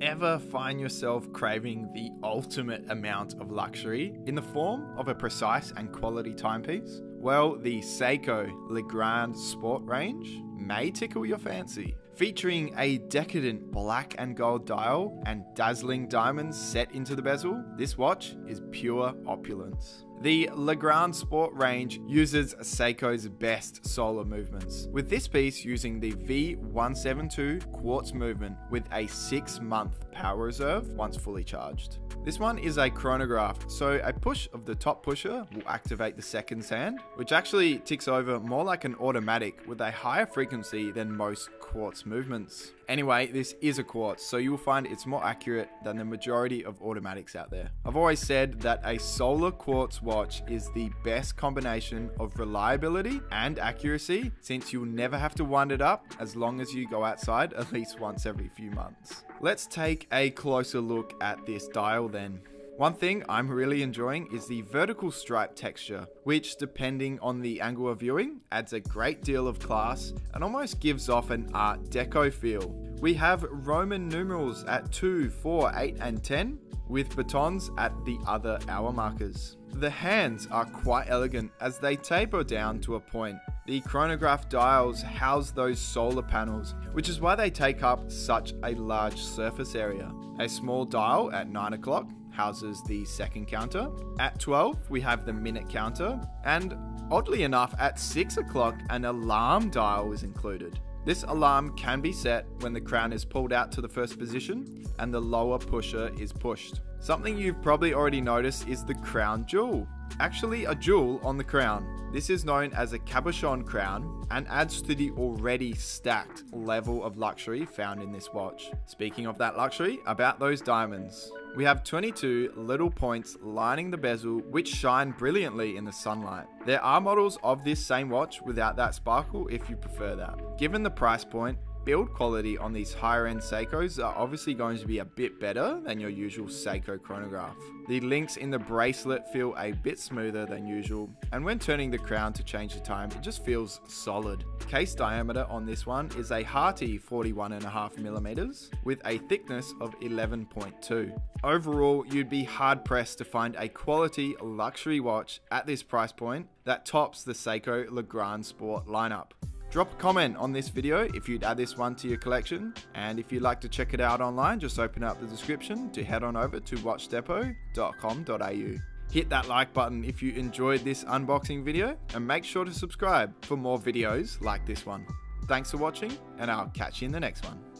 Ever find yourself craving the ultimate amount of luxury in the form of a precise and quality timepiece? Well, the Seiko Legrand Sport range may tickle your fancy. Featuring a decadent black and gold dial and dazzling diamonds set into the bezel, this watch is pure opulence. The Legrand Sport range uses Seiko's best solar movements, with this piece using the V172 quartz movement with a 6-month power reserve once fully charged. This one is a chronograph, so a push of the top pusher will activate the seconds hand, which actually ticks over more like an automatic with a higher frequency than most quartz movements. Anyway, this is a quartz, so you'll find it's more accurate than the majority of automatics out there. I've always said that a solar quartz watch is the best combination of reliability and accuracy, since you'll never have to wind it up as long as you go outside at least once every few months. Let's take a closer look at this dial then. One thing I'm really enjoying is the vertical stripe texture, which depending on the angle of viewing, adds a great deal of class and almost gives off an Art Deco feel. We have Roman numerals at 2, 4, 8 and 10, with batons at the other hour markers. The hands are quite elegant as they taper down to a point. The chronograph dials house those solar panels, which is why they take up such a large surface area. A small dial at 9 o'clock houses the second counter. At 12, we have the minute counter, and oddly enough, at 6 o'clock, an alarm dial is included. This alarm can be set when the crown is pulled out to the first position and the lower pusher is pushed. Something you've probably already noticed is the crown jewel. Actually a jewel on the crown. This is known as a cabochon crown and adds to the already stacked level of luxury found in this watch. Speaking of that luxury, about those diamonds. We have 22 little points lining the bezel which shine brilliantly in the sunlight. There are models of this same watch without that sparkle if you prefer that. Given the price point, build quality on these higher end Seikos are obviously going to be a bit better than your usual Seiko chronograph. The links in the bracelet feel a bit smoother than usual, and when turning the crown to change the time, it just feels solid. Case diameter on this one is a hearty 41.5mm with a thickness of 11.2. Overall, you'd be hard pressed to find a quality luxury watch at this price point that tops the Seiko Legrand Sport lineup. Drop a comment on this video if you'd add this one to your collection, and if you'd like to check it out online, just open up the description to head on over to watchdepot.com.au. Hit that like button if you enjoyed this unboxing video, and make sure to subscribe for more videos like this one. Thanks for watching, and I'll catch you in the next one.